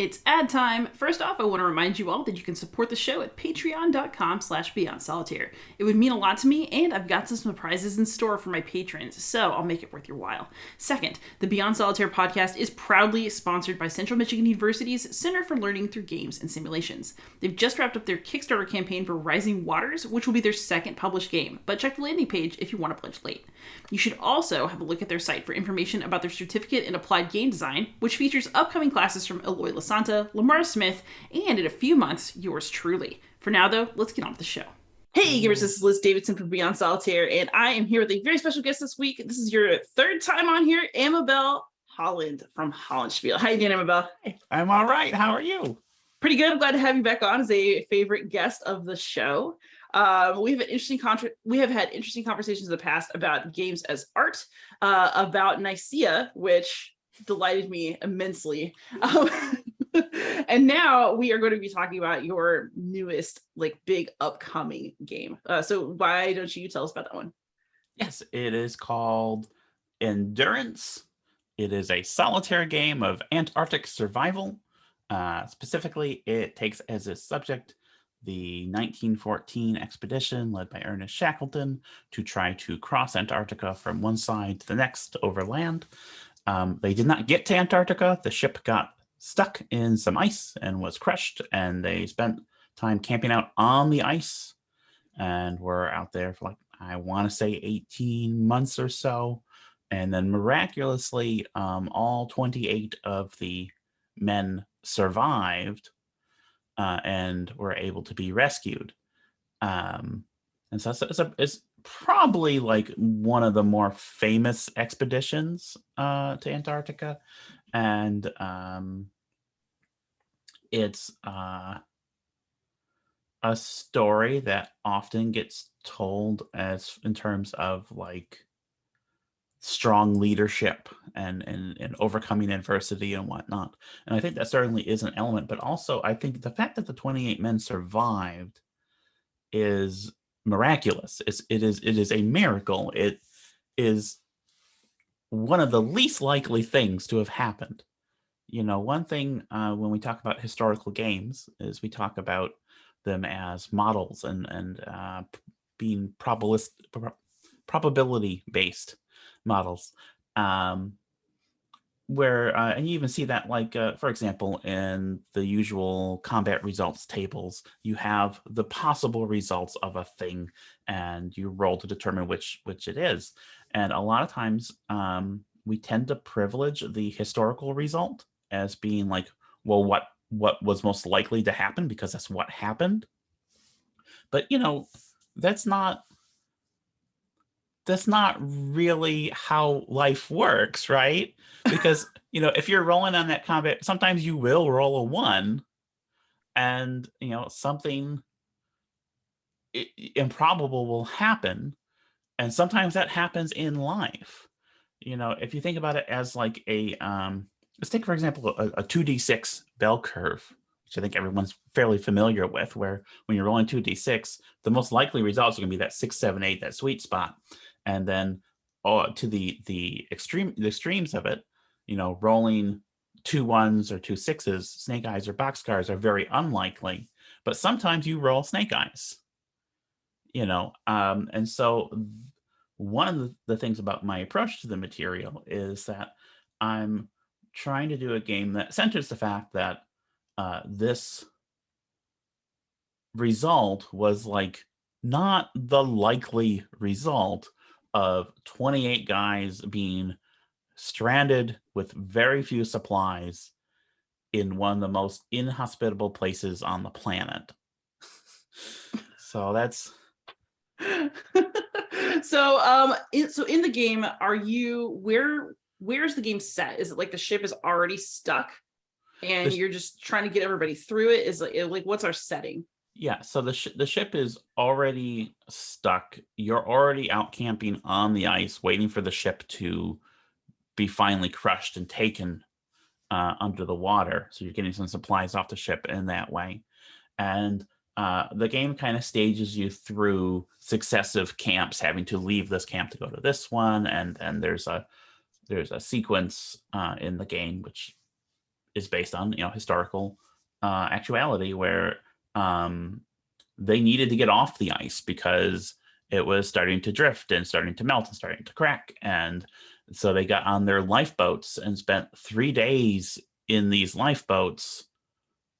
It's ad time. First off, I want to remind you all that you can support the show at patreon.com/beyondsolitaire. It would mean a lot to me, and I've got some surprises in store for my patrons, so I'll make it worth your while. Second, the Beyond Solitaire podcast is proudly sponsored by Central Michigan University's Center for Learning Through Games and Simulations. They've just wrapped up their Kickstarter campaign for Rising Waters, which will be their second published game, but check the landing page if you want to pledge late. You should also have a look at their site for information about their certificate in applied game design, which features upcoming classes from Eloy Santa, Lamar Smith, and in a few months, yours truly. For now, though, let's get on with the show. Hey, gamers, this is Liz Davidson from Beyond Solitaire, and I am here with a very special guest this week. This is your third time on here, Amabel Holland from Hollandspiele. How you doing, Amabel? I'm all right. How are you? Pretty good. I'm glad to have you back on as a favorite guest of the show. We have had interesting conversations in the past about games as art, about Nicaea, which delighted me immensely. And now we are going to be talking about your newest, big upcoming game. So why don't you tell us about that one? Yes, it is called Endurance. It is a solitaire game of Antarctic survival. Specifically, it takes as its subject the 1914 expedition led by Ernest Shackleton to try to cross Antarctica from one side to the next overland. They did not get to Antarctica. The ship got stuck in some ice and was crushed, and they spent time camping out on the ice and were out there for I want to say 18 months or so. And then miraculously, all 28 of the men survived and were able to be rescued. And so it's probably one of the more famous expeditions to Antarctica. And it's a story that often gets told as in terms of strong leadership and overcoming adversity and whatnot. And I think that certainly is an element, but also I think the fact that the 28 men survived is miraculous. It is a miracle. It is one of the least likely things to have happened. One thing when we talk about historical games is we talk about them as models and being probability based models, where and you even see that for example in the usual combat results tables, you have the possible results of a thing and you roll to determine which it is. And a lot of times we tend to privilege the historical result as being well, what was most likely to happen because that's what happened. But that's not really how life works, right? Because if you're rolling on that combat, sometimes you will roll a 1 and something improbable will happen, and sometimes that happens in life. If you think about it as a let's take for example a 2d6 bell curve, which I think everyone's fairly familiar with, where when you're rolling 2d6, the most likely results are going to be that 6, 7, 8, that sweet spot. And then to the extremes of it, rolling 2 1s or 2 6s, snake eyes or boxcars are very unlikely. But sometimes you roll snake eyes, and so one of the things about my approach to the material is that I'm trying to do a game that centers the fact that this result was not the likely result of 28 guys being stranded with very few supplies in one of the most inhospitable places on the planet. So that's so in the game, where's the game set? Is it the ship is already stuck and you're just trying to get everybody through it? Is what's our setting? Yeah, so the ship is already stuck. You're already out camping on the ice, waiting for the ship to be finally crushed and taken under the water. So you're getting some supplies off the ship in that way. And the game kind of stages you through successive camps, having to leave this camp to go to this one. And there's a sequence in the game, which is based on historical actuality, where they needed to get off the ice because it was starting to drift and starting to melt and starting to crack. And so they got on their lifeboats and spent 3 days in these lifeboats,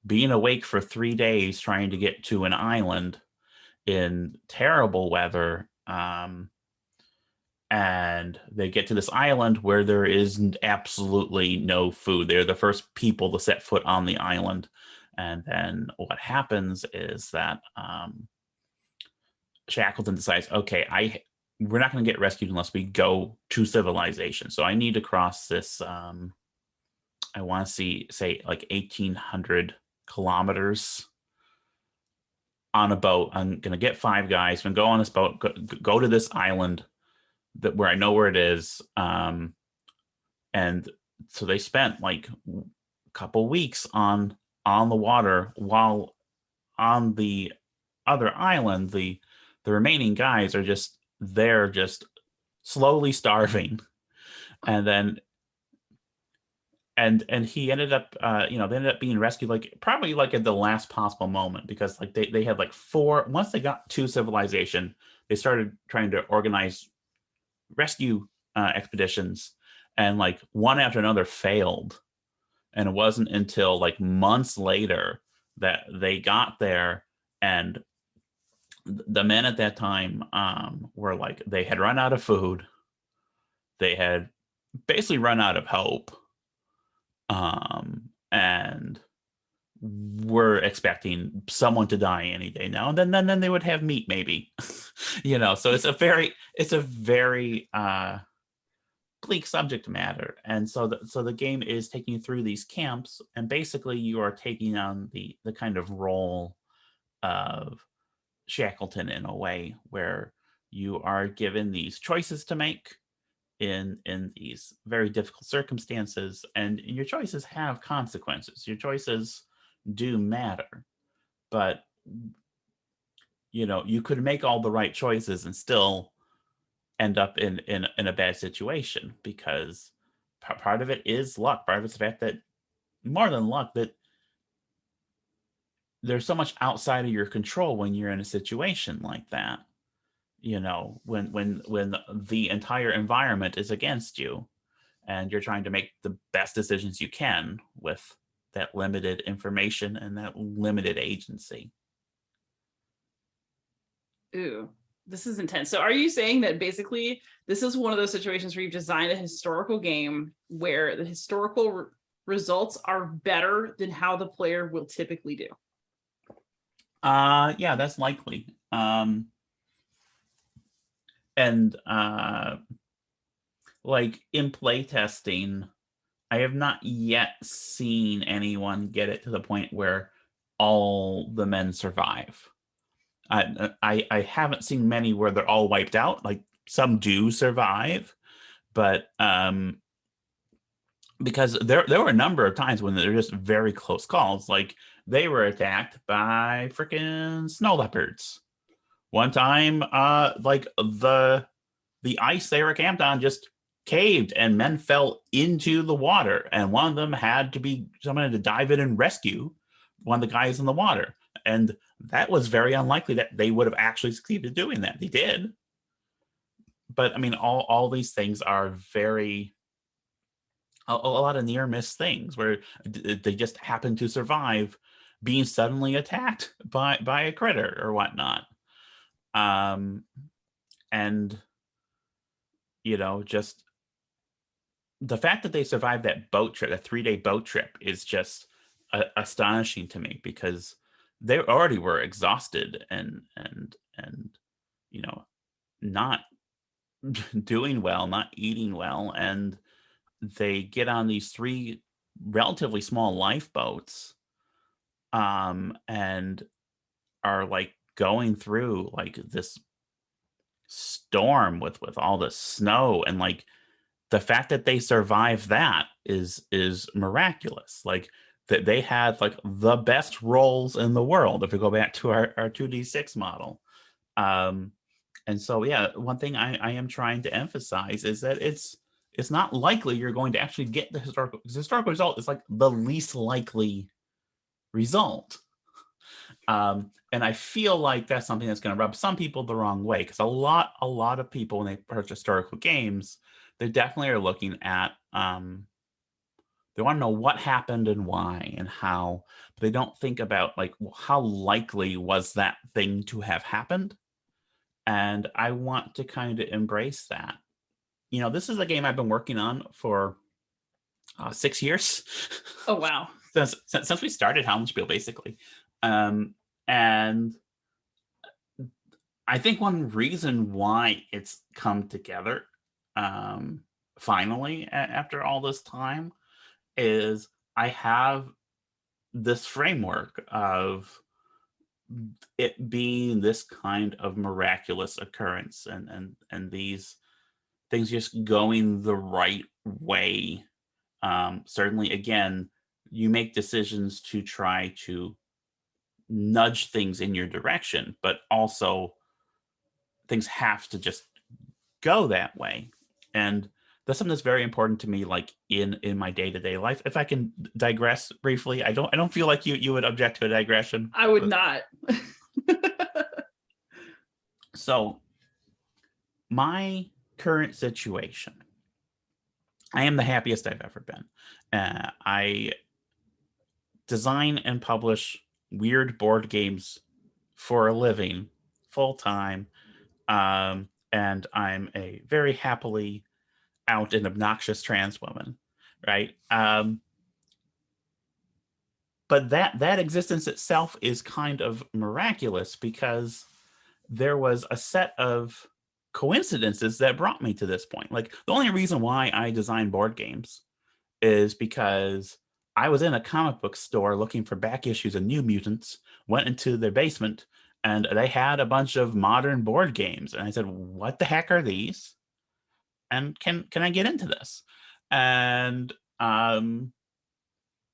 being awake for 3 days, trying to get to an island in terrible weather. And they get to this island where there is absolutely no food. They're the first people to set foot on the island. And then what happens is that Shackleton decides, okay, we're not going to get rescued unless we go to civilization. So I need to cross this, I want to say like 1,800 kilometers on a boat. I'm going to get 5 guys, going to go on this boat, go to this island where I know where it is. And so they spent like a couple weeks on the water, while on the other island, the remaining guys are just there, just slowly starving. And then and he ended up they ended up being rescued like probably like at the last possible moment, because like they had like 4, once they got to civilization, they started trying to organize rescue expeditions, and like one after another failed. And it wasn't until like months later that they got there, and the men at that time were like, they had run out of food, they had basically run out of hope, and were expecting someone to die any day now, and then they would have meat maybe. So it's a very bleak subject matter. And so the game is taking you through these camps, and basically you are taking on the kind of role of Shackleton in a way, where you are given these choices to make in these very difficult circumstances, and your choices have consequences. Your choices do matter, but you could make all the right choices and still end up in a bad situation, because part of it is luck. Part of it's the fact that, more than luck, that there's so much outside of your control when you're in a situation like that. When the entire environment is against you, and you're trying to make the best decisions you can with that limited information and that limited agency. Ooh, this is intense. So are you saying that basically this is one of those situations where you've designed a historical game where the historical results are better than how the player will typically do? Yeah, that's likely. And like in playtesting, I have not yet seen anyone get it to the point where all the men survive. I haven't seen many where they're all wiped out. Like, some do survive, but because there were a number of times when they're just very close calls. Like, they were attacked by freaking snow leopards. One time, like the ice they were camped on just caved, and men fell into the water, and one of them had to be someone to dive in and rescue one of the guys in the water. And that was very unlikely that they would have actually succeeded doing that. They did. But I mean, all these things are very a lot of near miss things where they just happen to survive being suddenly attacked by a critter or whatnot. And just the fact that they survived that boat trip, that 3-day boat trip, is just astonishing to me, because they already were exhausted and not doing well, not eating well, and they get on these 3 relatively small lifeboats, and are like going through like this storm with all the snow, and like the fact that they survive that is miraculous. Like, that they had like the best rolls in the world, if we go back to our 2d6 model. And so, yeah, one thing I am trying to emphasize is that it's it's not likely you're going to actually get the historical result is like the least likely result. And I feel like that's something that's going to rub some people the wrong way, because a lot of people, when they purchase historical games, they definitely are looking at they want to know what happened and why and how, but they don't think about like, well, how likely was that thing to have happened. And I want to kind of embrace that. This is a game I've been working on for 6 years. Oh, wow. since we started Hollandspiele, basically. And I think one reason why it's come together finally after all this time is I have this framework of it being this kind of miraculous occurrence, and these things just going the right way. Certainly, again, you make decisions to try to nudge things in your direction, but also things have to just go that way. And that's something that's very important to me, like in my day-to-day life. If I can digress briefly, I don't feel like you would object to a digression. I would not. So my current situation, I am the happiest I've ever been. I design and publish weird board games for a living, full time. And I'm a very happily out and obnoxious trans woman, right? But that existence itself is kind of miraculous, because there was a set of coincidences that brought me to this point. Like, the only reason why I design board games is because I was in a comic book store looking for back issues of New Mutants, went into their basement, and they had a bunch of modern board games. And I said, what the heck are these? And can I get into this? And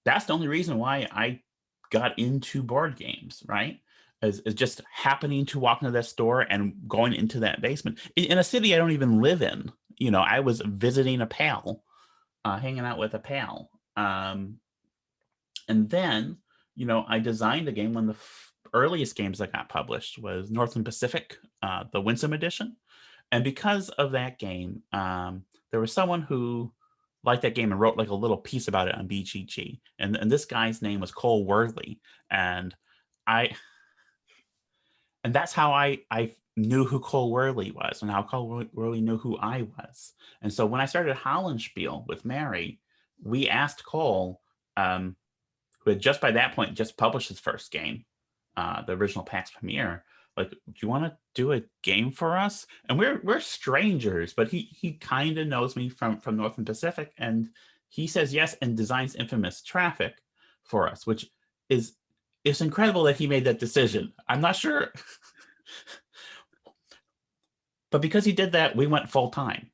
that's the only reason why I got into board games, right? Is just happening to walk into that store and going into that basement in a city I don't even live in. I was visiting a pal, hanging out with a pal. And then, I designed a game. One of the earliest games that got published was Northland Pacific, the Winsome edition. And because of that game, there was someone who liked that game and wrote like a little piece about it on BGG. And this guy's name was Cole Worley. And that's how I knew who Cole Worley was, and how Cole Worley knew who I was. And so when I started Hollandspiele with Mary, we asked Cole, who had just by that point just published his first game, the original PAX Premiere, like, do you want to do a game for us? And we're strangers, but he kind of knows me from Northern Pacific, and he says yes and designs Infamous Traffic for us, which is, it's incredible that he made that decision. I'm not sure. But because he did that, we went full time.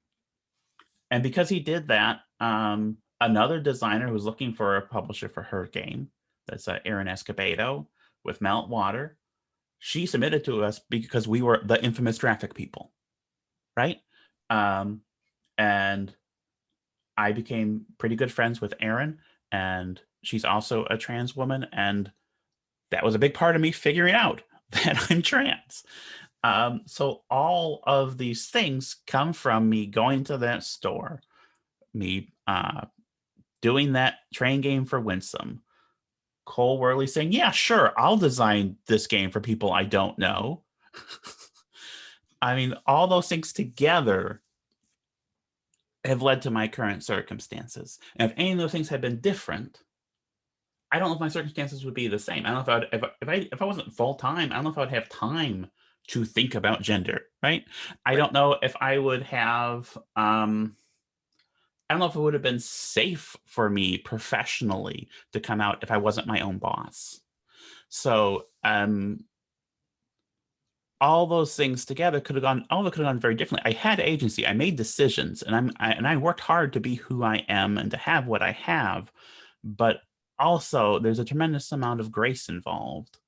And because he did that, another designer who was looking for a publisher for her game, that's Erin Escobedo with Meltwater, she submitted to us because we were the Infamous Traffic people, right? And I became pretty good friends with Erin, and she's also a trans woman, and that was a big part of me figuring out that I'm trans. So all of these things come from me going to that store, me doing that train game for Winsome, Cole Worley saying, yeah, sure, I'll design this game for people I don't know. I mean, all those things together have led to my current circumstances. And if any of those things had been different, I don't know if my circumstances would be the same. I don't know if I wasn't full time, I don't know if I would have time to think about gender, right? I don't know if I would have I don't know if it would have been safe for me professionally to come out if I wasn't my own boss. So all those things together could have gone very differently. I had agency, I made decisions, and I worked hard to be who I am and to have what I have. But also there's a tremendous amount of grace involved.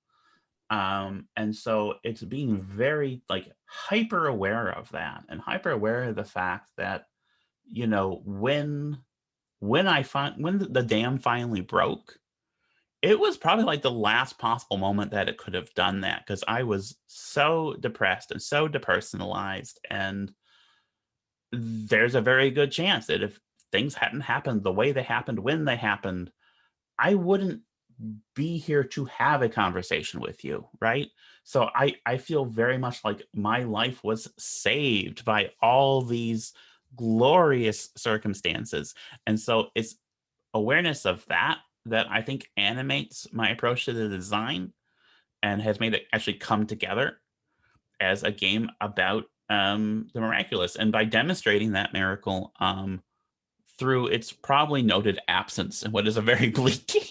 And so it's being very like hyper aware of that, and hyper aware of the fact that you know, when the dam finally broke, it was probably like the last possible moment that it could have done that, because I was so depressed and so depersonalized. And there's a very good chance that if things hadn't happened the way they happened when they happened, I wouldn't be here to have a conversation with you, right? So I feel very much like my life was saved by all these glorious circumstances. And so it's awareness of that that I think animates my approach to the design and has made it actually come together as a game about the miraculous, and by demonstrating that miracle through its probably noted absence in what is a very bleak game.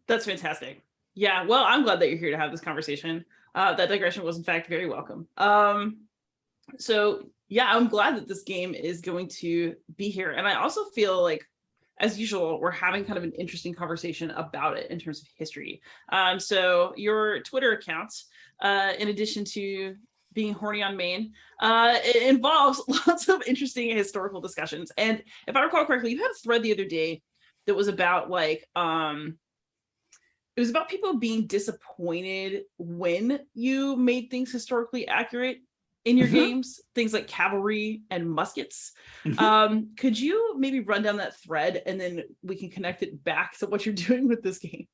That's fantastic. Yeah, well, I'm glad that you're here to have this conversation. That digression was, in fact, very welcome. So, yeah, I'm glad that this game is going to be here. And I also feel like, as usual, we're having kind of an interesting conversation about it in terms of history. So your Twitter account, in addition to being horny on Maine, it involves lots of interesting historical discussions. And if I recall correctly, you had a thread the other day that was about like, it was about people being disappointed when you made things historically accurate in your games, things like cavalry and muskets. Could you maybe run down that thread and then we can connect it back to what you're doing with this game?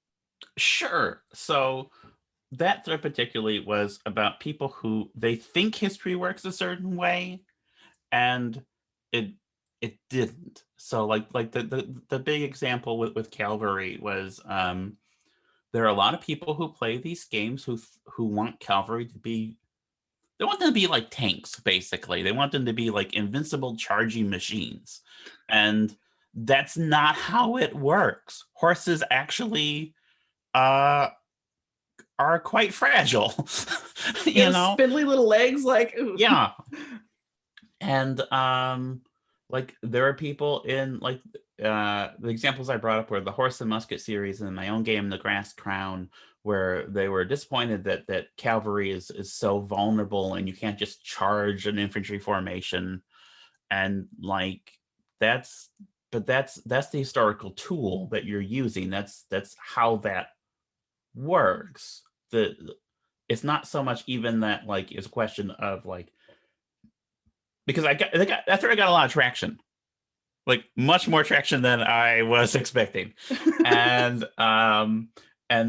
Sure. So that thread particularly was about people who they think history works a certain way, and it didn't. So like the big example with cavalry was there are a lot of people who play these games who want cavalry to be, they want them to be like tanks, basically. They want them to be like invincible charging machines. And that's not how it works. Horses actually are quite fragile. You know? Spindly little legs, like, ooh. Yeah. And like there are people in like the examples I brought up were the Horse and Musket series and my own game, The Grass Crown, where they were disappointed that cavalry is so vulnerable and you can't just charge an infantry formation. And like that's the historical tool that you're using. That's how that works. It's not so much even that like it's a question of like, because that's where I got a lot of traction, like much more traction than I was expecting. And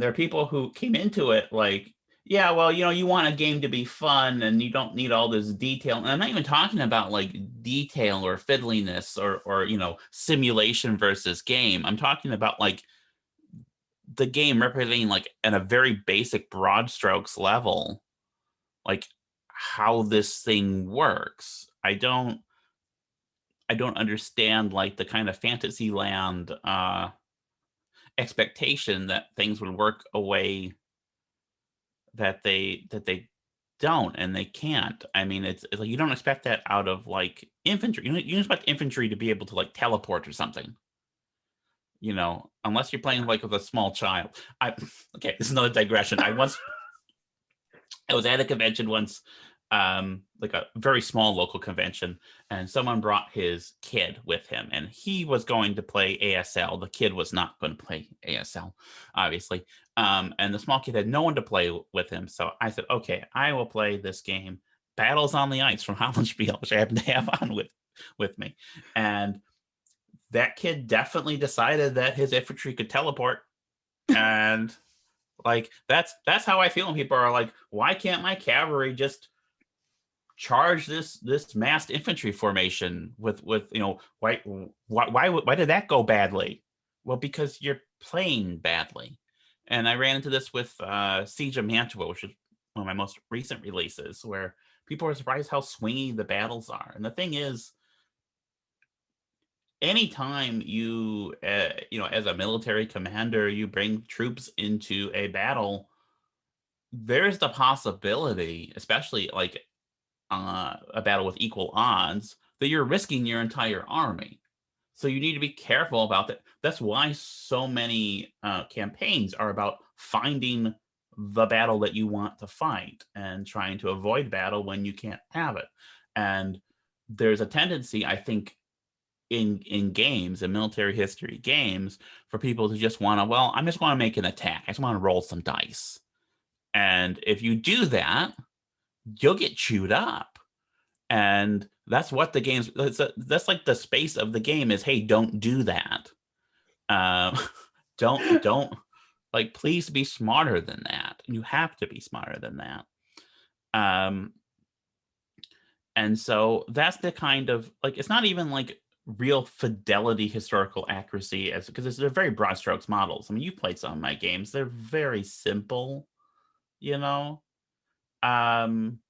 there are people who came into it like, yeah, well, you know, you want a game to be fun and you don't need all this detail. And I'm not even talking about like detail or fiddliness or you know, simulation versus game. I'm talking about like the game representing like at a very basic broad strokes level, like how this thing works. I don't understand like the kind of fantasy land expectation that things would work a way that they don't, and they can't. I mean, it's like you don't expect that out of like infantry. You don't expect infantry to be able to like teleport or something, you know, unless you're playing like with a small child. Okay, this is another digression. I was at a convention once, like a very small local convention, and someone brought his kid with him, and he was going to play ASL. The kid was not going to play ASL, obviously. And the small kid had no one to play with him. So I said, okay, I will play this game, Battles on the Ice from Hollandspiele, which I happen to have on with me. And that kid definitely decided that his infantry could teleport. And like that's how I feel when people are like, why can't my cavalry just charge this massed infantry formation with you know, why did that go badly? Well, because you're playing badly. And I ran into this with Siege of Mantua, which is one of my most recent releases, where people are surprised how swingy the battles are. And the thing is, anytime you you know, as a military commander, you bring troops into a battle, there's the possibility, especially like a battle with equal odds, that you're risking your entire army. So you need to be careful about that. That's why so many campaigns are about finding the battle that you want to fight and trying to avoid battle when you can't have it. And there's a tendency, I think, in games, in military history games, for people to just want to, well, I just want to make an attack. I just want to roll some dice. And if you do that, you'll get chewed up. And that's what the game's, that's like the space of the game is, hey, don't do that. Don't like, please be smarter than that. You have to be smarter than that. And so that's the kind of, like, it's not even like real fidelity, historical accuracy, as because they're very broad strokes models. I mean, you've played some of my games; they're very simple, you know. Um,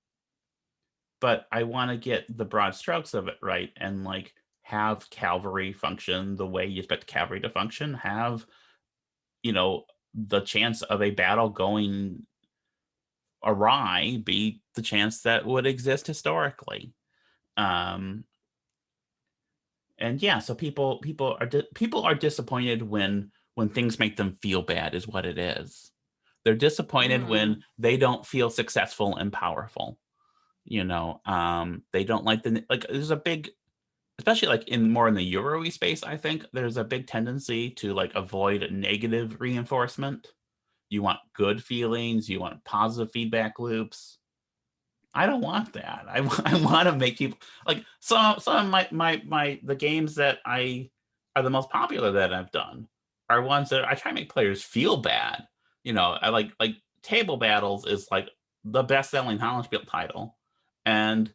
but I want to get the broad strokes of it right, and like have cavalry function the way you expect cavalry to function. Have, you know, the chance of a battle going awry be the chance that would exist historically. Um, and yeah, so people are disappointed when things make them feel bad, is what it is. They're disappointed when they don't feel successful and powerful. You know, they don't like like, there's a big, especially like in more in the Euro-y space, I think there's a big tendency to like avoid negative reinforcement. You want good feelings, you want positive feedback loops. I don't want that. I want to make people like, some of the games that I are the most popular that I've done are ones that I try to make players feel bad. You know, I like Table Battles is like the best-selling Hollandspiele title, and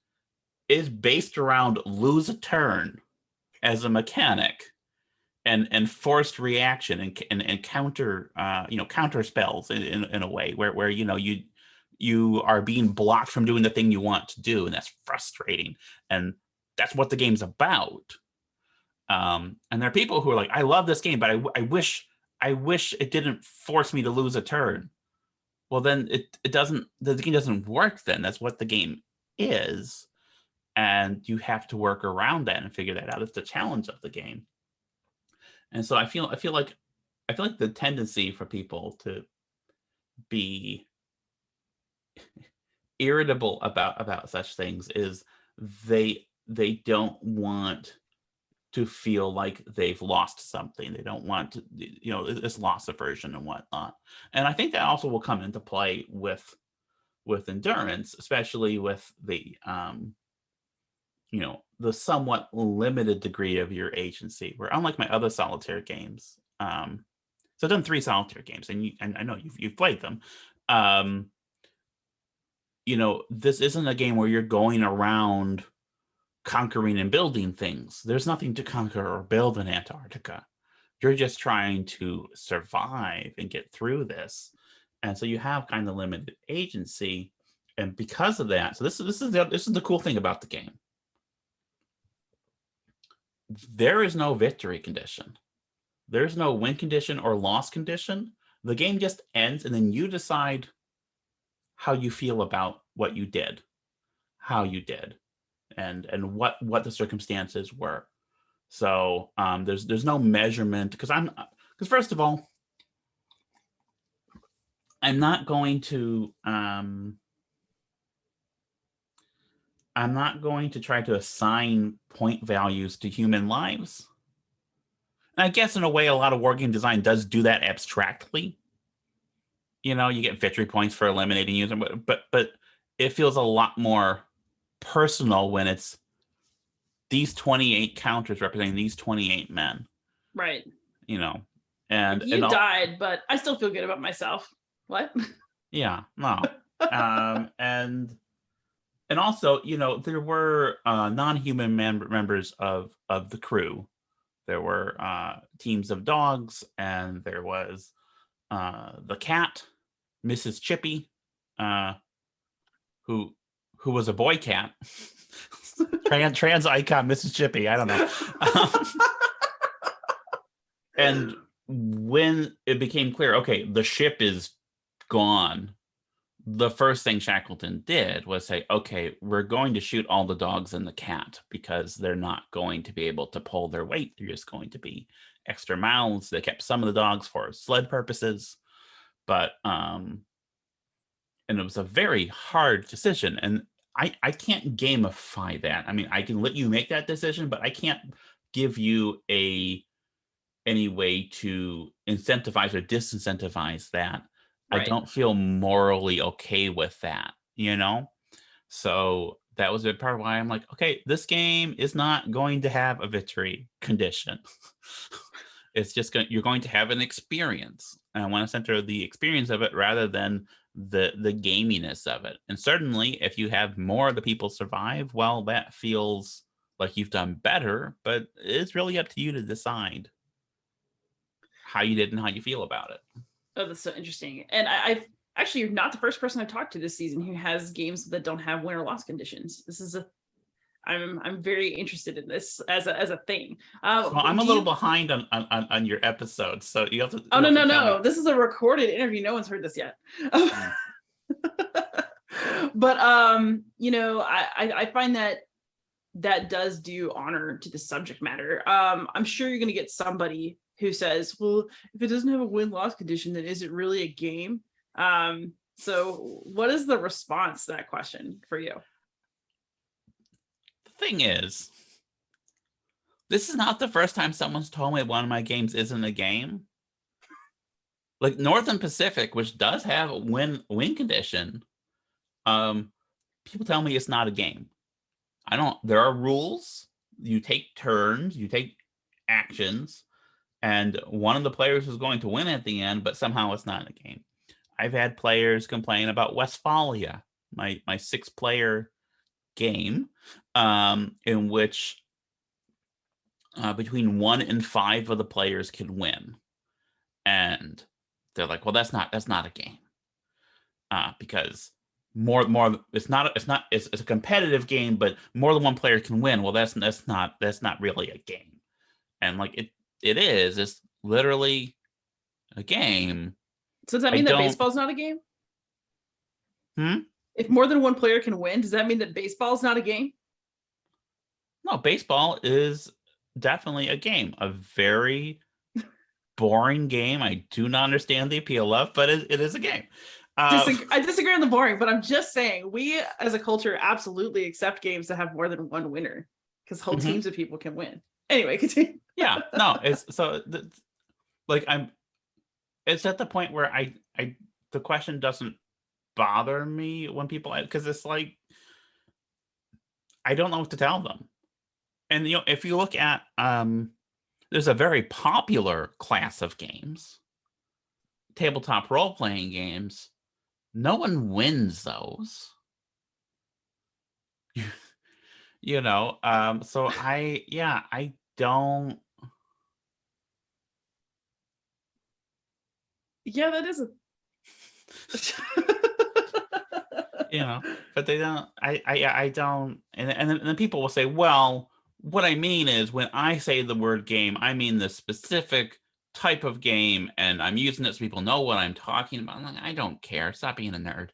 is based around lose a turn as a mechanic, and forced reaction, and counter, counter spells in a way where you are being blocked from doing the thing you want to do, and that's frustrating. And that's what the game's about. And there are people who are like, I love this game, but I wish it didn't force me to lose a turn. Well, then it doesn't, the game doesn't work then. That's what the game is. And you have to work around that and figure that out. It's the challenge of the game. And so I feel like the tendency for people to be irritable about such things is they don't want to feel like they've lost something. They don't want to, this loss aversion and whatnot. And I think that also will come into play with endurance, especially with the the somewhat limited degree of your agency, where unlike my other solitaire games, so I've done 3 solitaire games, and I know you've played them. This isn't a game where you're going around conquering and building things. There's nothing to conquer or build in Antarctica. You're just trying to survive and get through this. And so you have kind of limited agency. And because of that, so this is the cool thing about the game. There is no victory condition. There's no win condition or loss condition. The game just ends, and then you decide how you feel about what you did, how you did, and what the circumstances were. So there's no measurement, because first of all, I'm not going to try to assign point values to human lives. And I guess in a way, a lot of wargame design does do that abstractly. You get victory points for eliminating users, but it feels a lot more personal when it's these 28 counters representing these 28 men. Right. And you died, but I still feel good about myself. What? Yeah, no. And also, there were non-human members of the crew. There were teams of dogs, and there was the cat, Mrs. Chippy, who was a boy cat. trans icon, Mrs. Chippy. I don't know. And when it became clear, okay, the ship is gone, the first thing Shackleton did was say, okay, we're going to shoot all the dogs and the cat, because they're not going to be able to pull their weight. They're just going to be extra mouths. They kept some of the dogs for sled purposes, but and it was a very hard decision. And I can't gamify that. I mean, I can let you make that decision, but I can't give you any way to incentivize or disincentivize that. I Right. don't feel morally okay with that, So that was a big part of why I'm like, okay, this game is not going to have a victory condition. It's just you're going to have an experience. And I want to center the experience of it rather than the gaminess of it. And certainly if you have more of the people survive, well, that feels like you've done better, but it's really up to you to decide how you did and how you feel about it. Oh, that's so interesting. And I've actually, you're not the first person I've talked to this season who has games that don't have win or loss conditions. This is I'm very interested in this as a thing. So I'm a Do little you? behind on your episodes, so Oh, you no, have to no, tell me. no. This is a recorded interview. No one's heard this yet. Mm. But I find that does do honor to the subject matter. I'm sure you're going to get somebody who says, well, if it doesn't have a win-loss condition, then is it really a game? So what is the response to that question for you? The thing is, this is not the first time someone's told me one of my games isn't a game. Like Northern Pacific, which does have a win condition, people tell me it's not a game. There are rules. You take turns, you take actions, and one of the players is going to win at the end, but somehow it's not a game. I've had players complain about Westphalia, my 6-player game, in which between 1 and 5 of the players can win, and they're like, "Well, that's not a game because more it's a competitive game, but more than one player can win. Well, that's not really a game." And like it's literally a game. So does that I mean that don't. baseball's not a game? Hmm? If more than one player can win, does that mean that baseball's not a game? No, baseball is definitely a game. A very boring game. I do not understand the appeal of, but it is a game. I disagree on the boring, but I'm just saying we as a culture absolutely accept games that have more than one winner because whole teams of people can win. Anyway, continue. Yeah, no, it's so like it's at the point where the question doesn't bother me when people, because it's like I don't know what to tell them. And if you look at there's a very popular class of games, tabletop role-playing games. No one wins those. So I don't. Yeah, that is a But they don't. I don't. And then people will say, well, what I mean is when I say the word game, I mean the specific type of game, and I'm using it so people know what I'm talking about. I'm like, I don't care. Stop being a nerd.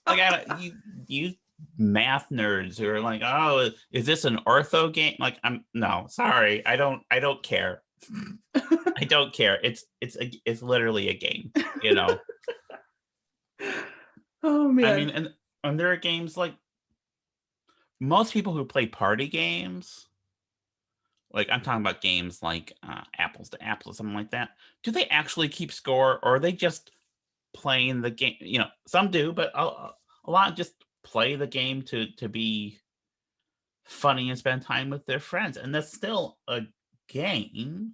Like you math nerds who are like, oh, is this an ortho game? Like, no, sorry, I don't care. I don't care. It's literally a game. Oh man. I mean, and there are games like most people who play party games, like I'm talking about games like Apples to Apples or something like that. Do they actually keep score, or are they just playing the game? Some do, but a lot just play the game to be funny and spend time with their friends, and that's still a game.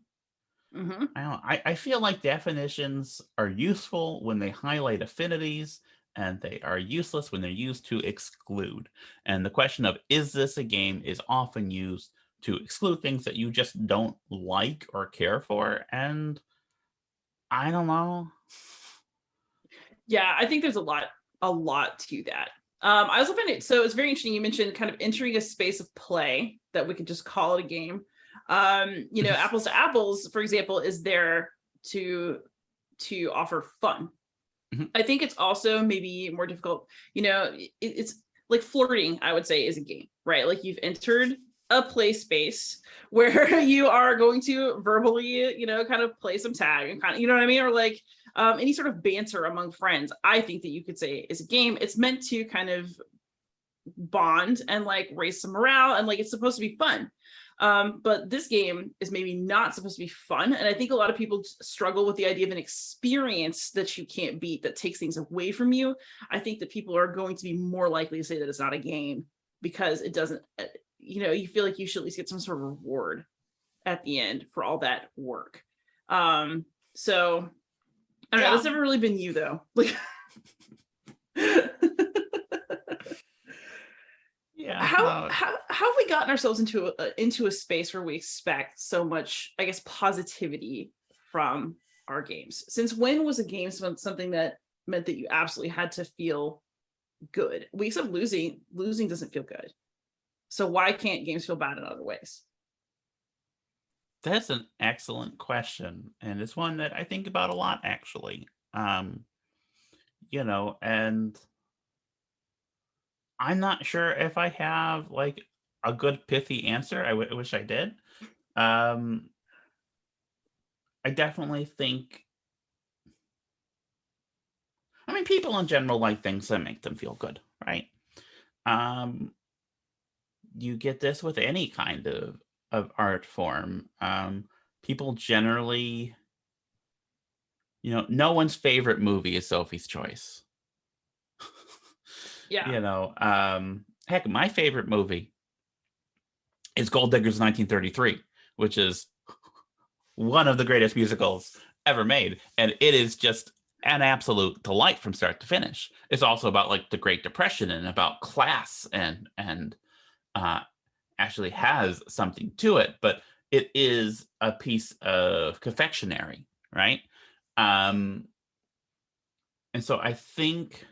Mm-hmm. I feel like definitions are useful when they highlight affinities, and they are useless when they're used to exclude. And the question of is this a game is often used to exclude things that you just don't like or care for. And I don't know. Yeah, I think there's a lot to that. I also find it so it's very interesting. You mentioned kind of entering a space of play that we could just call it a game. Apples to Apples, for example, is there to offer fun. Mm-hmm. I think it's also maybe more difficult. It's like flirting, I would say, is a game, right? Like you've entered a play space where you are going to verbally, kind of play some tag and kind of, you know what I mean? Or like, any sort of banter among friends, I think that you could say is a game. It's meant to kind of bond and like raise some morale, and like it's supposed to be fun. But this game is maybe not supposed to be fun, and I think a lot of people struggle with the idea of an experience that you can't beat, that takes things away from you. I think that people are going to be more likely to say that it's not a game because it doesn't, you feel like you should at least get some sort of reward at the end for all that work. So I don't know, that's never really been you though. Like Yeah. How have we gotten ourselves into a space where we expect so much, I guess, positivity from our games? Since when was a game something that meant that you absolutely had to feel good? We accept losing. Losing doesn't feel good. So why can't games feel bad in other ways? That's an excellent question, and it's one that I think about a lot, actually. And I'm not sure if I have like a good pithy answer. I wish I did. Um, I definitely think. I mean, people in general like things that make them feel good, right? Um, you get this with any kind of art form. People generally, no one's favorite movie is Sophie's Choice. Yeah. Heck, my favorite movie is Gold Diggers 1933, which is one of the greatest musicals ever made, and it is just an absolute delight from start to finish. It's also about like the Great Depression and about class, and uh, actually has something to it, but it is a piece of confectionery, right? And so I think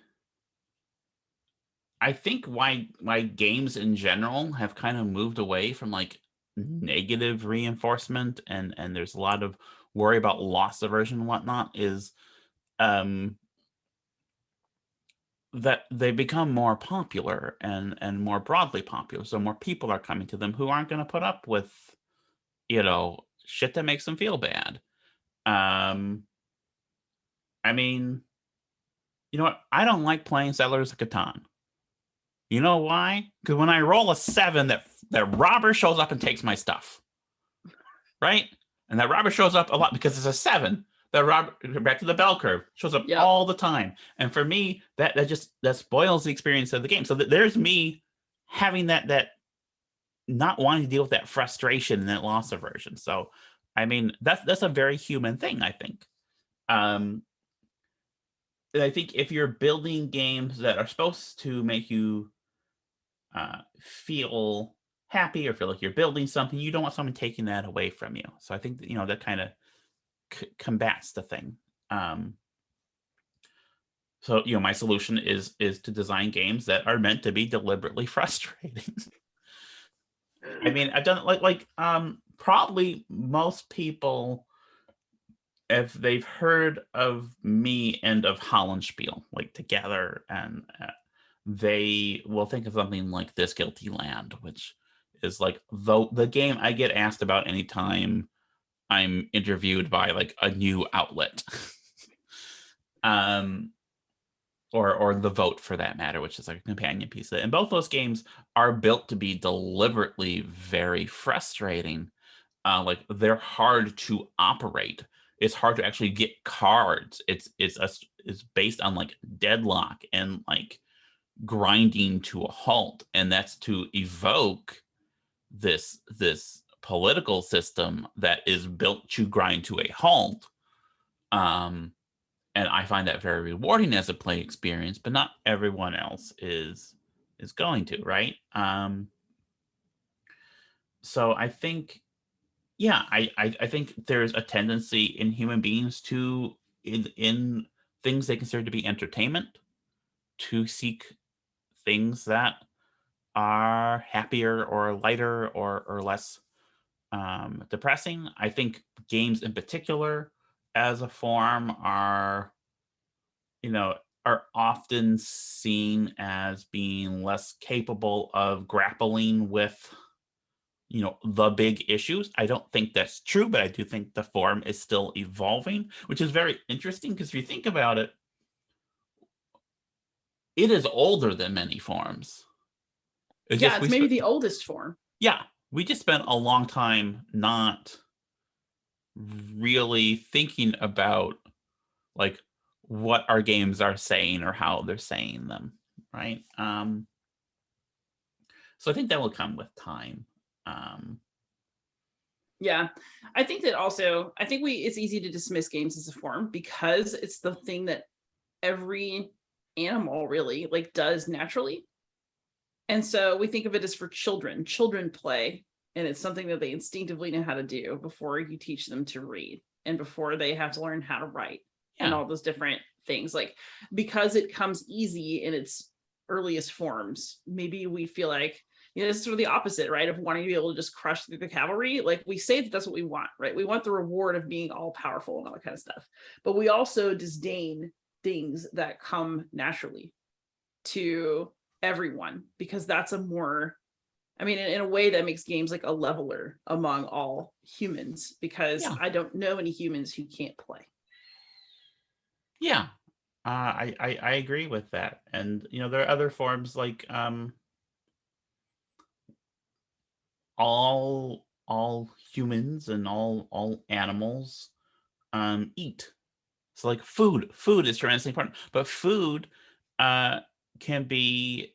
why games in general have kind of moved away from like negative reinforcement, and there's a lot of worry about loss aversion and whatnot, is um that they become more popular and more broadly popular. So more people are coming to them who aren't going to put up with, shit that makes them feel bad. Um I mean, you know what? I don't like playing Settlers of Catan. You know why? Because when I roll a 7, that robber shows up and takes my stuff, right? And that robber shows up a lot because it's a 7. That robber, back to the bell curve, shows up Yep. all the time. And for me, that spoils the experience of the game. So there's me having that not wanting to deal with that frustration and that loss aversion. So I mean, that's a very human thing, I think. Um, I think if you're building games that are supposed to make you feel happy or feel like you're building something, you don't want someone taking that away from you. So I think that, that kind of combats the thing. So my solution is to design games that are meant to be deliberately frustrating. I mean, I've done probably most people, if they've heard of me and of Hollandspiele like together, and they will think of something like This Guilty Land, which is like the game I get asked about anytime I'm interviewed by like a new outlet. Or The Vote, for that matter, which is like a companion piece. And both those games are built to be deliberately very frustrating. Like they're hard to operate. It's hard to actually get cards. It's based on like deadlock and like grinding to a halt, and that's to evoke this political system that is built to grind to a halt. And I find that very rewarding as a play experience, but not everyone else is going to, right? So I think, yeah, I think there's a tendency in human beings to, in things they consider to be entertainment, to seek things that are happier or lighter or less depressing. I think games in particular, as a form, you know, are often seen as being less capable of grappling with the big issues. I don't think that's true, but I do think the form is still evolving, which is very interesting because if you think about it, it is older than many forms. It's Yeah, just it's maybe the oldest form. yeah, we just spent a long time not really thinking about like what our games are saying or how they're saying them, right? So I think that will come with time. Um, Yeah. I think that also, I think it's easy to dismiss games as a form because it's the thing that every animal really like does naturally. And so we think of it as for children. Children play, and it's something that they instinctively know how to do before you teach them to read and before they have to learn how to write and yeah, all those different things. Like, because it comes easy in its earliest forms, maybe we feel like, this is sort of the opposite, right? Of wanting to be able to just crush through the cavalry. Like, we say that that's what we want, right? We want the reward of being all powerful and all that kind of stuff. But we also disdain things that come naturally to everyone because that's a more, I mean, in a way that makes games like a leveler among all humans because yeah, I don't know any humans who can't play. yeah. I agree with that, and there are other forms like all humans and all animals eat. So like food is tremendously important, but food uh can be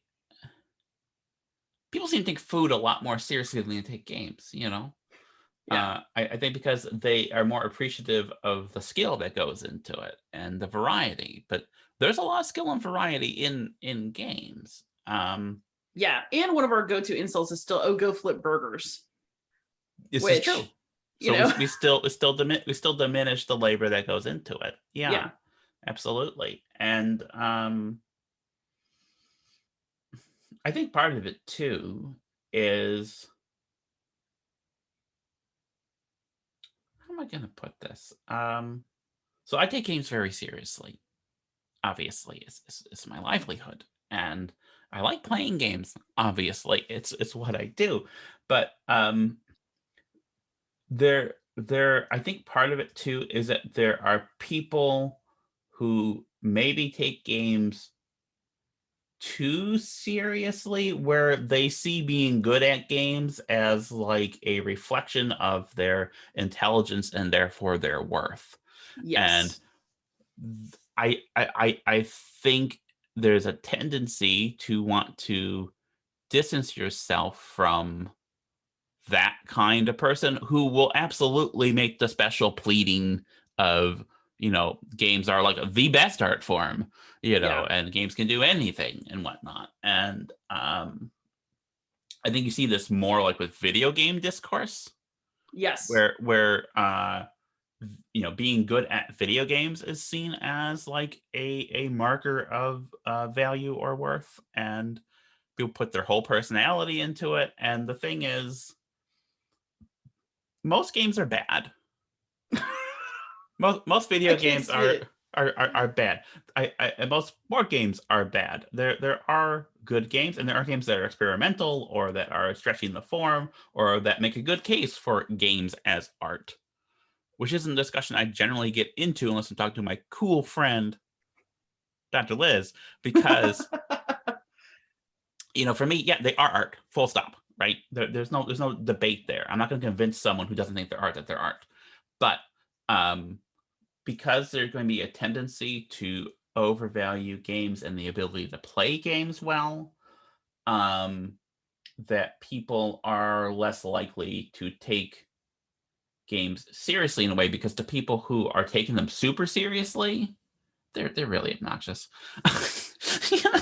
people seem to take food a lot more seriously than they take games. Yeah. I think because they are more appreciative of the skill that goes into it and the variety. But there's a lot of skill and variety in games. Yeah. And one of our go-to insults is still, oh, go flip burgers, This is true. which, you So we know, we still we still we still diminish the labor that goes into it. Yeah, yeah. absolutely. And I think part of it too is how am I going to put this? So I take games very seriously. Obviously, it's my livelihood, and I like playing games. Obviously, it's what I do. But I think part of it too is that there are people who maybe take games too seriously, where they see being good at games as like a reflection of their intelligence and therefore their worth. And Yes. I think there's a tendency to want to distance yourself from that kind of person who will absolutely make the special pleading of games are like the best art form, Yeah. and games can do anything and whatnot. And I think you see this more like with video game discourse, Yes. where being good at video games is seen as like a marker of value or worth, and people put their whole personality into it. And the thing is, most games are bad. Most I video can't games see it. are bad. And most board games are bad. There are good games, and there are games that are experimental or that are stretching the form or that make a good case for games as art, which isn't a discussion I generally get into unless I'm talking to my cool friend Dr. Liz, because for me, yeah, they are art. Full stop. Right? There's no debate there. I'm not going to convince someone who doesn't think they're art that they're art, but um, because there's going to be a tendency to overvalue games and the ability to play games well, um, that people are less likely to take games seriously in a way, because the people who are taking them super seriously, they're really obnoxious. you know?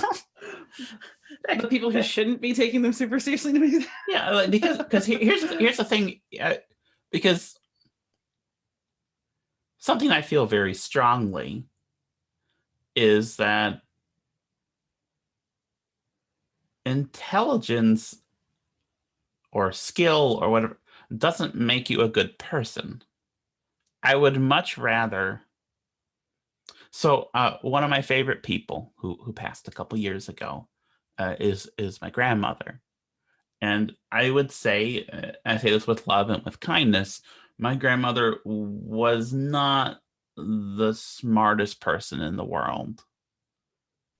The people who shouldn't be taking them super seriously. Yeah, because here's the thing, because something I feel very strongly is that intelligence or skill or whatever doesn't make you a good person. I would much rather. So one of my favorite people who passed a couple years ago is my grandmother, And I would say, I say this with love and with kindness, my grandmother was not the smartest person in the world,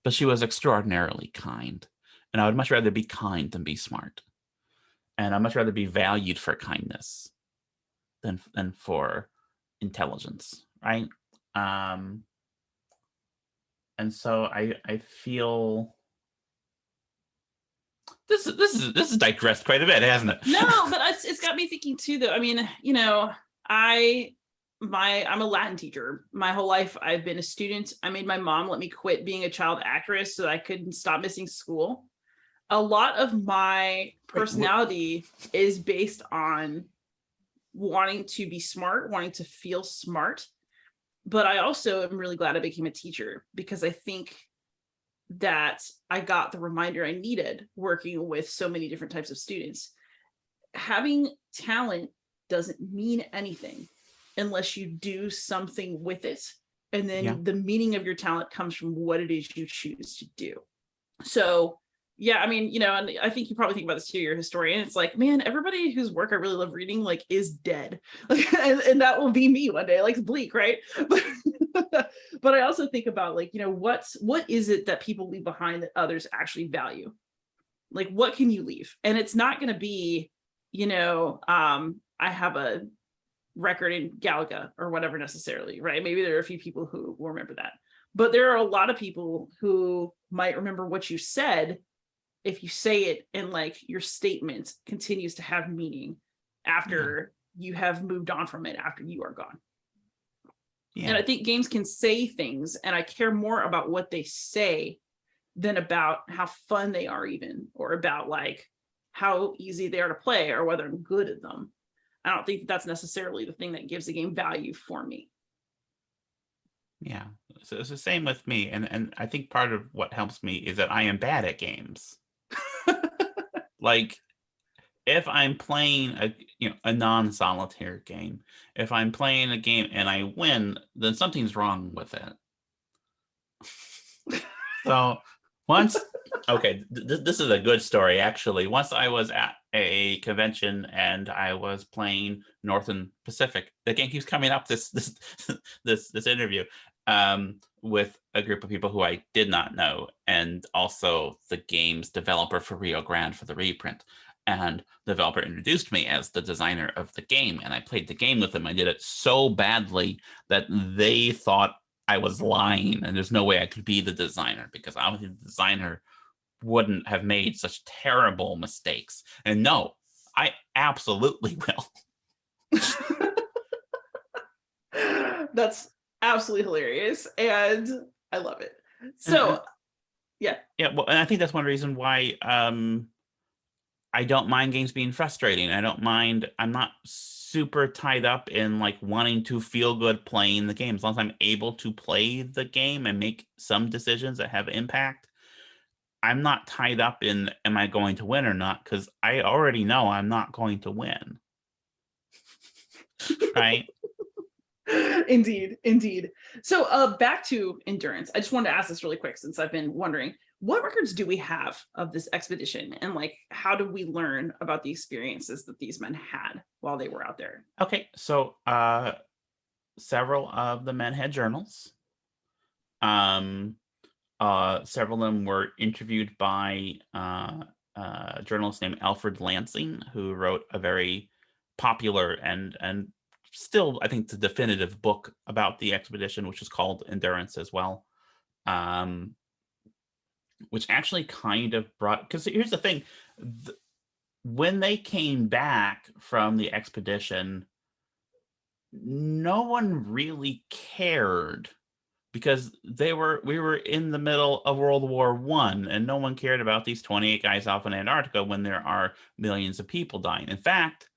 but she was extraordinarily kind. And I would much rather be kind than be smart. And I'd much rather be valued for kindness than for intelligence, right? Um, and so I feel this is digressed quite a bit, hasn't it? No, but it's got me thinking too, though. I mean, I'm a Latin teacher. My whole life I've been a student. I made my mom let me quit being a child actress so that I couldn't stop missing school. A lot of my personality is based on wanting to be smart, wanting to feel smart. But I also am really glad I became a teacher, because I think that I got the reminder I needed working with so many different types of students. Having talent doesn't mean anything unless you do something with it. And then the meaning of your talent comes from what it is you choose to do. So yeah, I mean, and I think you probably think about this too, you're a historian. It's like, man, everybody whose work I really love reading, like, is dead. Like, and that will be me one day. Like, it's bleak, right? But I also think about, like, what is it that people leave behind that others actually value? Like, what can you leave? And it's not going to be, I have a record in Galaga or whatever necessarily, right? Maybe there are a few people who will remember that. But there are a lot of people who might remember what you said if you say it and, like, your statement continues to have meaning after you have moved on from it, after you are gone. And I think games can say things, and I care more about what they say than about how fun they are, even, or about, like, how easy they are to play or whether I'm good at them. I don't think that's necessarily the thing that gives a game value for me. Yeah, so it's the same with me, and I think part of what helps me is that I am bad at games. Like, if I'm playing a non-solitaire game, if I'm playing a game and I win, then something's wrong with it. So this is a good story, actually. Once I was at a convention and I was playing Northern Pacific. The game keeps coming up this interview with a group of people who I did not know, and also the game's developer for Rio Grande for the reprint. And the developer introduced me as the designer of the game, and I played the game with them. I did it so badly that they thought I was lying, and there's no way I could be the designer, because obviously the designer wouldn't have made such terrible mistakes. And no, I absolutely will. That's absolutely hilarious, and I love it. So yeah, well, and I think that's one reason why I don't mind games being frustrating. I'm not super tied up in, like, wanting to feel good playing the game. As long as I'm able to play the game and make some decisions that have impact, I'm not tied up in, am I going to win or not? Because I already know I'm not going to win. Right? Indeed. So back to endurance. I just wanted to ask this really quick, since I've been wondering, what records do we have of this expedition, and, like, how do we learn about the experiences that these men had while they were out there? Okay, so several of the men had journals. Several of them were interviewed by a journalist named Alfred Lansing, who wrote a very popular and still, I think, the definitive book about the expedition, which is called Endurance as well. Which actually kind of brought, because here's the thing, when they came back from the expedition, no one really cared, because we were in the middle of World War I, and no one cared about these 28 guys off in Antarctica when there are millions of people dying. In fact,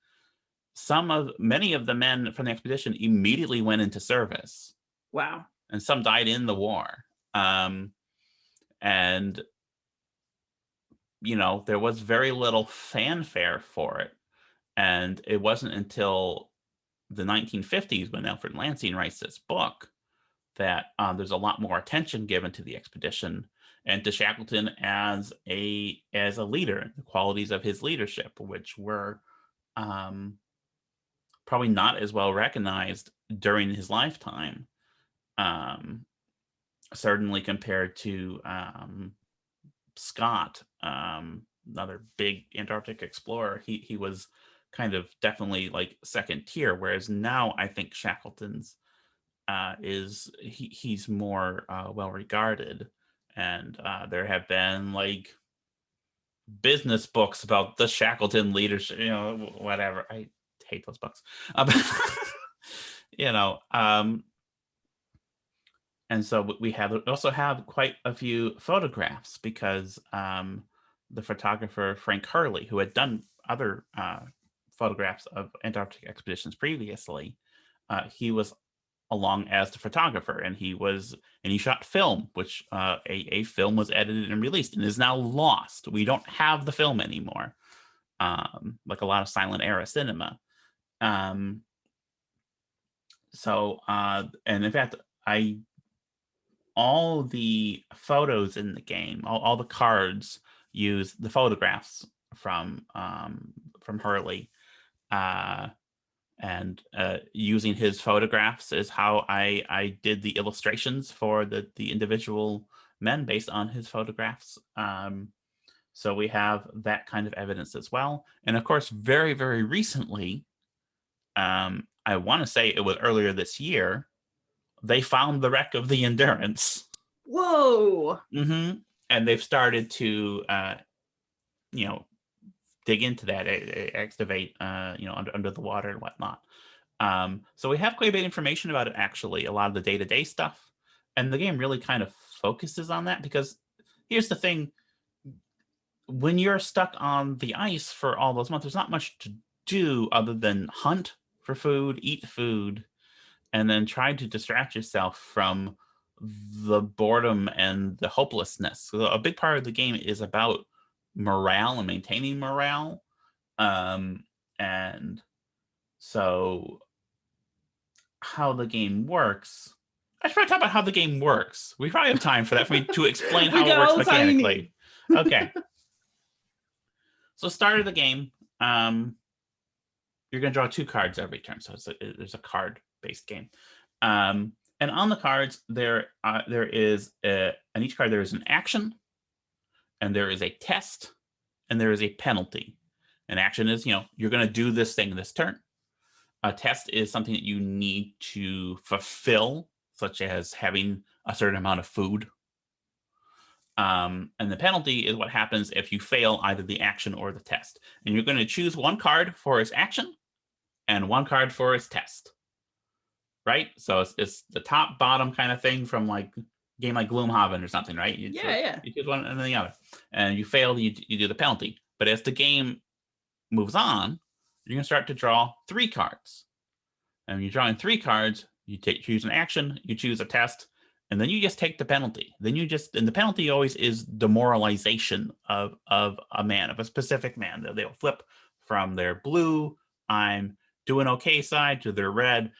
many of the men from the expedition immediately went into service. Wow. And some died in the war. And there was very little fanfare for it. And it wasn't until the 1950s, when Alfred Lansing writes this book, that there's a lot more attention given to the expedition. and to Shackleton as a leader, the qualities of his leadership, which were probably not as well recognized during his lifetime. Certainly compared to Scott, another big Antarctic explorer, he was kind of definitely like second tier. Whereas now I think Shackleton's he's more well regarded, and there have been like business books about the Shackleton leadership, whatever. I hate those books. you know, and so we also have quite a few photographs because the photographer Frank Hurley, who had done other photographs of Antarctic expeditions previously, he was along as the photographer, and he shot film, which a film was edited and released and is now lost. We don't have the film anymore, like a lot of silent era cinema. And in fact, all the photos in the game, all the cards use the photographs from Hurley, and using his photographs is how I did the illustrations for the individual men based on his photographs. So we have that kind of evidence as well. And of course, very, very recently, I want to say it was earlier this year, they found the wreck of the Endurance. Whoa! Mm-hmm. And they've started to, dig into that, excavate, under the water and whatnot. So we have quite a bit of information about it, actually, a lot of the day-to-day stuff. And the game really kind of focuses on that because here's the thing. When you're stuck on the ice for all those months, there's not much to do other than hunt for food, eat food, and then try to distract yourself from the boredom and the hopelessness. So a big part of the game is about morale and maintaining morale. And so how the game works, I should probably talk about how the game works. We probably have time for that for me to explain how it works mechanically. Okay. So start of the game, you're going to draw 2 cards every turn. So there's a card-based game. And on the cards, there is on each card, there is an action, and there is a test, and there is a penalty. An action is, you're going to do this thing this turn. A test is something that you need to fulfill, such as having a certain amount of food. And the penalty is what happens if you fail either the action or the test. And you're going to choose 1 card for its action and 1 card for its test. Right? So it's the top bottom kind of thing from like a game like Gloomhaven or something, right? You choose one and then the other. And you fail, you do the penalty. But as the game moves on, you're going to start to draw 3 cards. And when you're drawing 3 cards, you choose an action, you choose a test, and then you just take the penalty. And the penalty always is demoralization of a man, of a specific man. They'll flip from their blue, I'm doing okay side, to their red,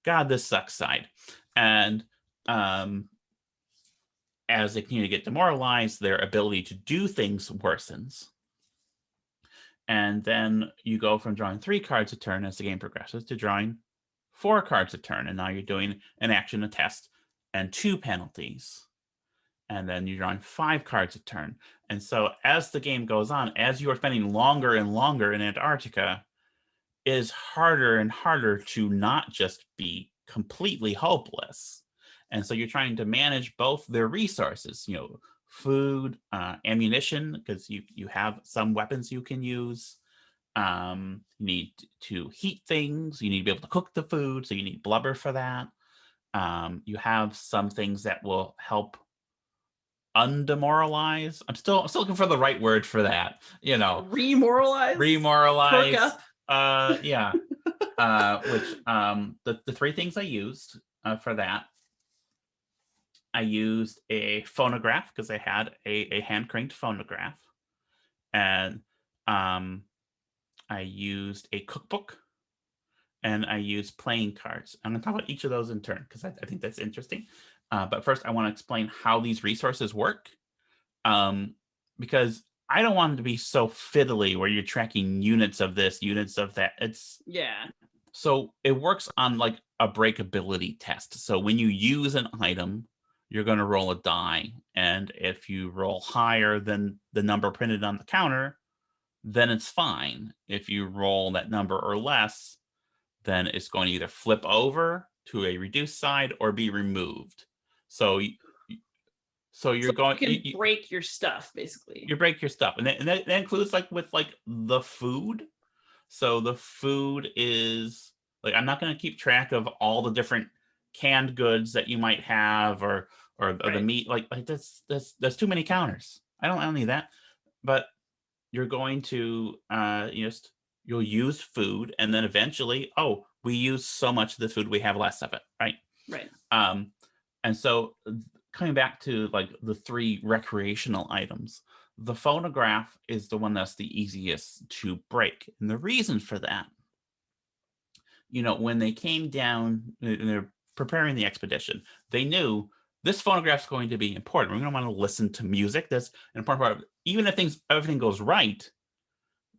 God, this sucks side. And as they continue to get demoralized, their ability to do things worsens. And then you go from drawing 3 cards a turn as the game progresses to drawing 4 cards a turn. And now you're doing an action, a test, and 2 penalties. And then you're drawing 5 cards a turn. And so as the game goes on, as you are spending longer and longer in Antarctica, it is harder and harder to not just be completely hopeless. And so you're trying to manage both their resources, food, ammunition, because you have some weapons you can use. You need to heat things. You need to be able to cook the food, so you need blubber for that. You have some things that will help undemoralize. I'm still looking for the right word for that. Remoralize. Remoralize. Perk up. Yeah. Which the 3 things I used for that. I used a phonograph because I had a hand cranked phonograph, and I used a cookbook, and I used playing cards. I'm going to talk about each of those in turn because I think that's interesting. But first, I want to explain how these resources work, Because I don't want it to be so fiddly where you're tracking units of this, units of that. So it works on like a breakability test. So when you use an item, you're going to roll a die, and if you roll higher than the number printed on the counter, then it's fine. If you roll that number or less, then it's going to either flip over to a reduced side or be removed. So you're going, you can break your stuff, basically. You break your stuff, and that includes like with like the food. So the food is like, I'm not going to keep track of all the different canned goods that you might have, or the meat. Like that's too many counters. I don't need that. But you're going to you'll use food, and then eventually, oh, we use so much of this food, we have less of it, right? Right. And so coming back to like the 3 recreational items, the phonograph is the one that's the easiest to break. And the reason for that, when they came down and they're preparing the expedition, they knew this phonograph is going to be important. We're going to want to listen to music. That's an important part of it. Even if everything goes right,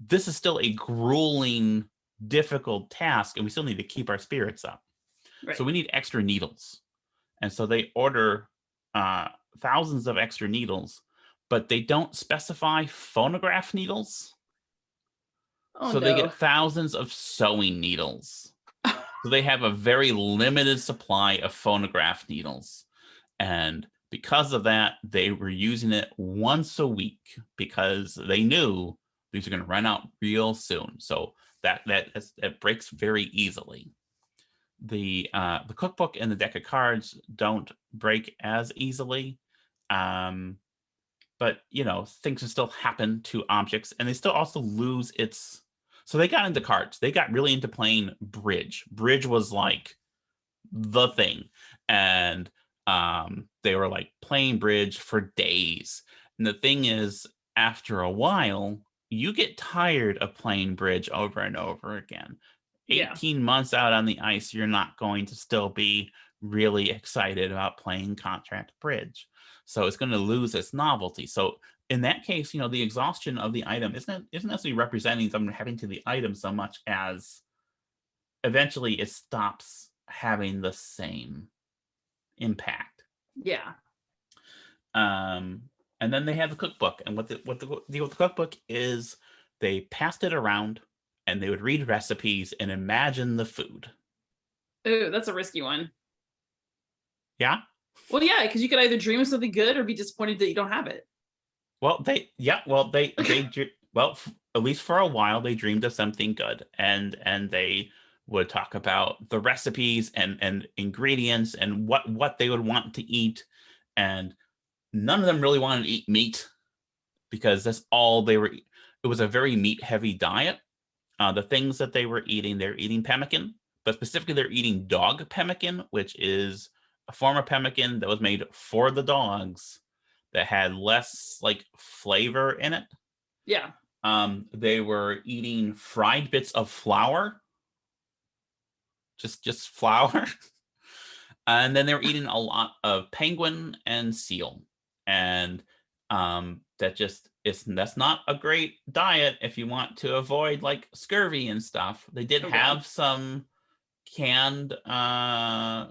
this is still a grueling, difficult task, and we still need to keep our spirits up. Right. So we need extra needles. And so they order thousands of extra needles, but they don't specify phonograph needles. They get thousands of sewing needles. So they have a very limited supply of phonograph needles. And because of that, they were using it once a week because they knew these are going to run out real soon. So that breaks very easily. The cookbook and the deck of cards don't break as easily, but things can still happen to objects, and they still also lose its. So they got into cards. They got really into playing bridge. Bridge was like the thing, and they were like playing bridge for days. And the thing is, after a while, you get tired of playing bridge over and over again. 18 months out on the ice, you're not going to still be really excited about playing contract bridge. So it's going to lose its novelty. So in that case, the exhaustion of the item isn't necessarily representing something happening to the item so much as eventually it stops having the same impact. Yeah. And then they have the cookbook, and what the deal with the cookbook is, they passed it around, and they would read recipes and imagine the food. Ooh, that's a risky one. Yeah? Well, yeah, because you could either dream of something good or be disappointed that you don't have it. Well, well, at least for a while, they dreamed of something good, and they would talk about the recipes and ingredients and what they would want to eat, and none of them really wanted to eat meat because that's all they were. It was a very meat-heavy diet. The things that they were eating, they're eating pemmican, but specifically they're eating dog pemmican, which is a form of pemmican that was made for the dogs that had less like flavor in it. Yeah. They were eating fried bits of flour, just flour. And then they were eating a lot of penguin and seal. And that's not a great diet if you want to avoid like scurvy and stuff. They did have some canned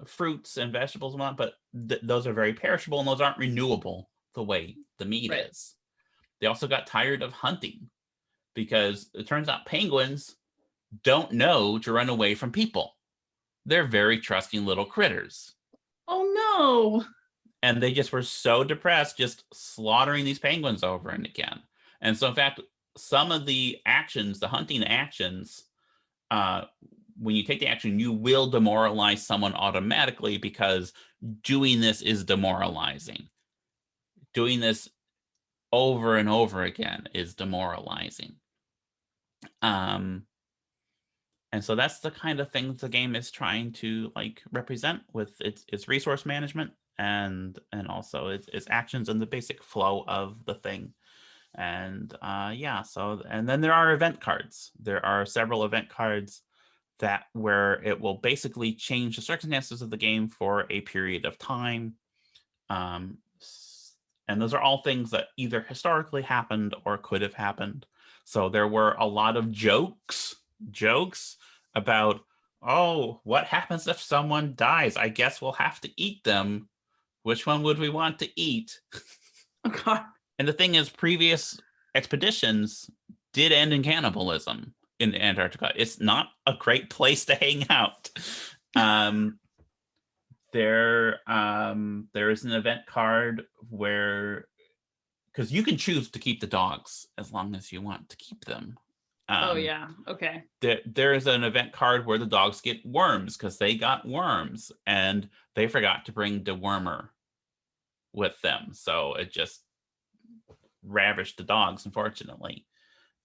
fruits and vegetables and whatnot, but those are very perishable, and those aren't renewable the way the meat is. They also got tired of hunting because it turns out penguins don't know to run away from people. They're very trusting little critters. Oh no. And they just were so depressed just slaughtering these penguins over and again. And so, in fact, some of the actions, the hunting actions, when you take the action, you will demoralize someone automatically because doing this is demoralizing. Doing this over and over again is demoralizing. And so that's the kind of things the game is trying to like represent with its resource management and also its actions and the basic flow of the thing. And and then there are event cards. There are several event cards that where it will basically change the circumstances of the game for a period of time. And And those are all things that either historically happened or could have happened. So there were a lot of jokes about, oh, what happens if someone dies? I guess we'll have to eat them. Which one would we want to eat? Oh God. And the thing is, previous expeditions did end in cannibalism in Antarctica. It's not a great place to hang out. There is an event card where, because you can choose to keep the dogs as long as you want to keep them. Oh yeah. Okay. There is an event card where the dogs get worms because they got worms and they forgot to bring dewormer with them, so it just ravished the dogs, unfortunately.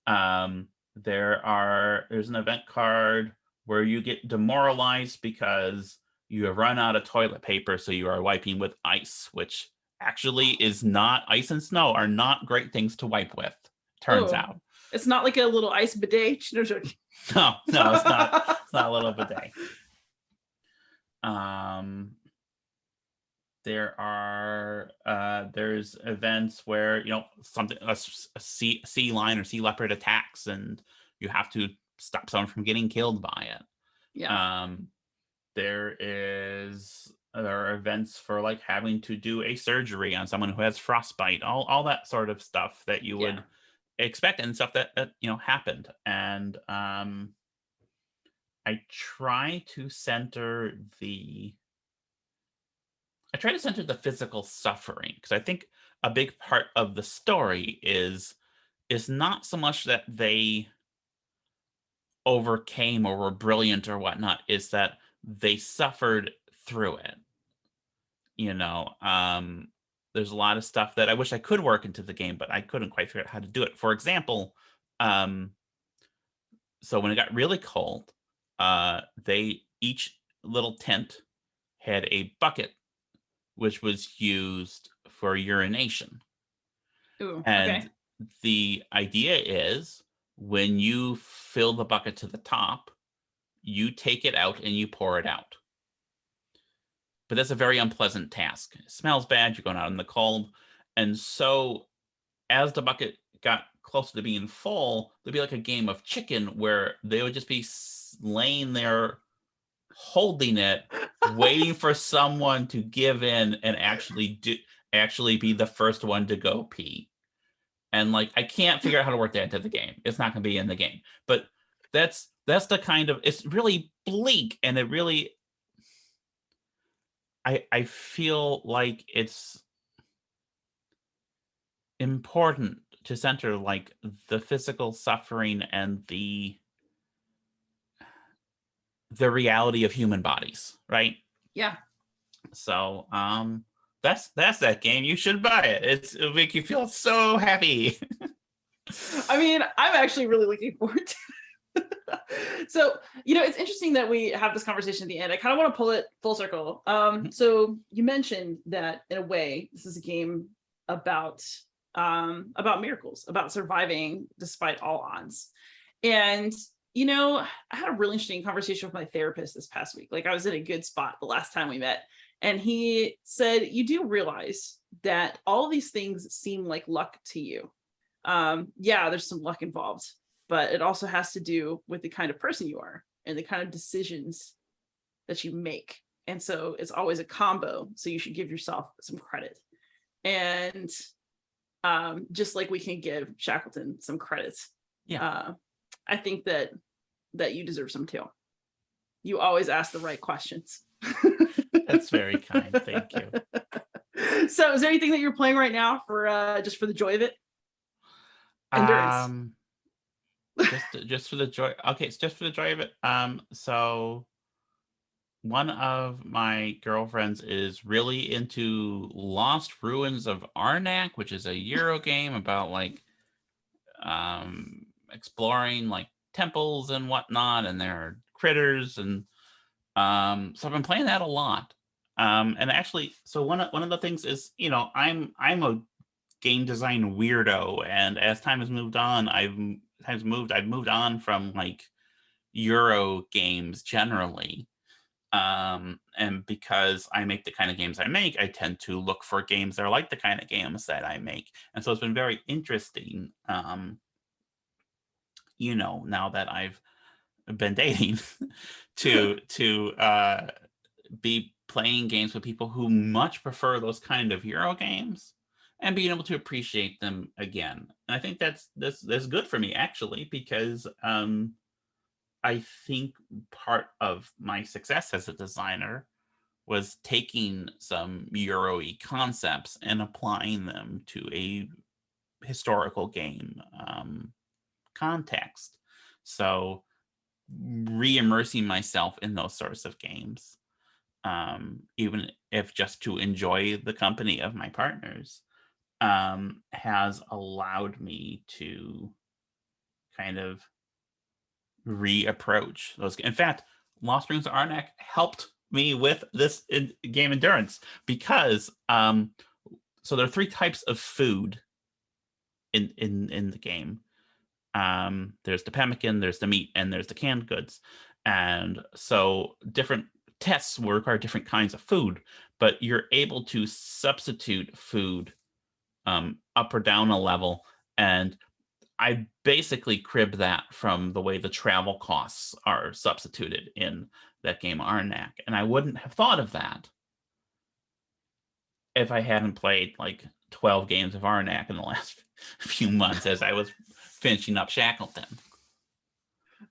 There's an event card where you get demoralized because you have run out of toilet paper, so you are wiping with ice, which actually is not, ice and snow are not great things to wipe with, turns out. It's not like a little ice bidet. No, it's not. It's not a little bidet. There's events where something, a sea lion or sea leopard attacks and you have to stop someone from getting killed by it. There are events for like having to do a surgery on someone who has frostbite, all that sort of stuff that you would expect, and stuff that happened. And I try to center the physical suffering, because I think a big part of the story is not so much that they overcame or were brilliant or whatnot, is that they suffered through it. There's a lot of stuff that I wish I could work into the game, but I couldn't quite figure out how to do it. For example, so when it got really cold, each little tent had a bucket which was used for urination. Ooh, and the idea is, when you fill the bucket to the top, you take it out and you pour it out. But that's a very unpleasant task. It smells bad. You're going out in the cold. And so as the bucket got closer to being full, there'd be like a game of chicken where they would just be laying there holding it, waiting for someone to give in and actually be the first one to go pee. And like, I can't figure out how to work that into the game. It's not going to be in the game. But that's the kind of, it's really bleak, and it really, I feel like it's important to center like the physical suffering and the reality of human bodies, right? Yeah. So that's that game. You should buy it. It'll make you feel so happy. I mean, I'm actually really looking forward to it. So, it's interesting that we have this conversation at the end. I kind of want to pull it full circle. So you mentioned that in a way, this is a game about miracles, about surviving despite all odds. And I had a really interesting conversation with my therapist this past week. Like, I was in a good spot the last time we met, and he said, you do realize that all these things seem like luck to you. Yeah, there's some luck involved, but it also has to do with the kind of person you are and the kind of decisions that you make. And so it's always a combo. So you should give yourself some credit. And just like we can give Shackleton some credits. Yeah. I think that you deserve some too. You always ask the right questions. That's very kind. Thank you. So is there anything that you're playing right now for just for the joy of it? Endurance. Just for the joy. Okay, it's just for the joy of it. So one of my girlfriends is really into Lost Ruins of Arnak, which is a Euro game about like exploring like temples and whatnot, and there are critters, and so I've been playing that a lot. And actually, so one of the things is, I'm a game design weirdo, and as time has moved on, I've moved on from like Euro games generally. And because I make the kind of games I make, I tend to look for games that are like the kind of games that I make. And so it's been very interesting, now that I've been dating to be playing games with people who much prefer those kind of Euro games and being able to appreciate them again. And I think that's good for me, actually, because I think part of my success as a designer was taking some Euro-y concepts and applying them to a historical game context. So re-immersing myself in those sorts of games, even if just to enjoy the company of my partners, has allowed me to kind of reapproach those. In fact, Lost Springs Arnak helped me with this game endurance because so there are 3 types of food in the game. There's the pemmican, there's the meat, and there's the canned goods. And so different tests will require different kinds of food, but you're able to substitute food up or down a level. And I basically cribbed that from the way the travel costs are substituted in that game Arnak. And I wouldn't have thought of that if I hadn't played like 12 games of Arnak in the last few months as I was finishing up Shackleton.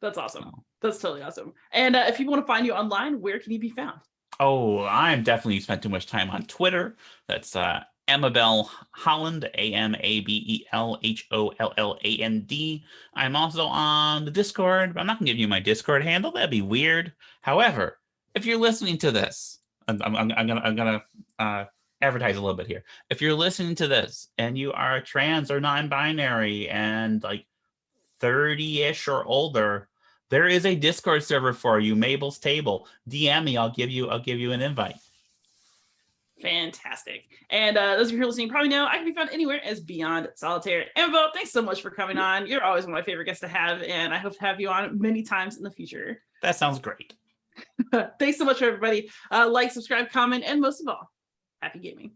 That's awesome. That's totally awesome. And if people want to find you online, where can you be found? Oh, I'm definitely spent too much time on Twitter. That's Amabel Holland, AMABELHOLLAND. I'm also on the Discord, but I'm not going to give you my Discord handle. That'd be weird. However, if you're listening to this, I'm gonna advertise a little bit here. If you're listening to this and you are trans or non-binary and like 30-ish or older, there is a Discord server for you, Mabel's Table. DM me, I'll give you an invite. Fantastic. And those of you who are listening probably know I can be found anywhere as Beyond Solitaire. Amabel, thanks so much for coming on. You're always one of my favorite guests to have, and I hope to have you on many times in the future. That sounds great. Thanks so much, everybody. Like, subscribe, comment, and most of all, happy gaming.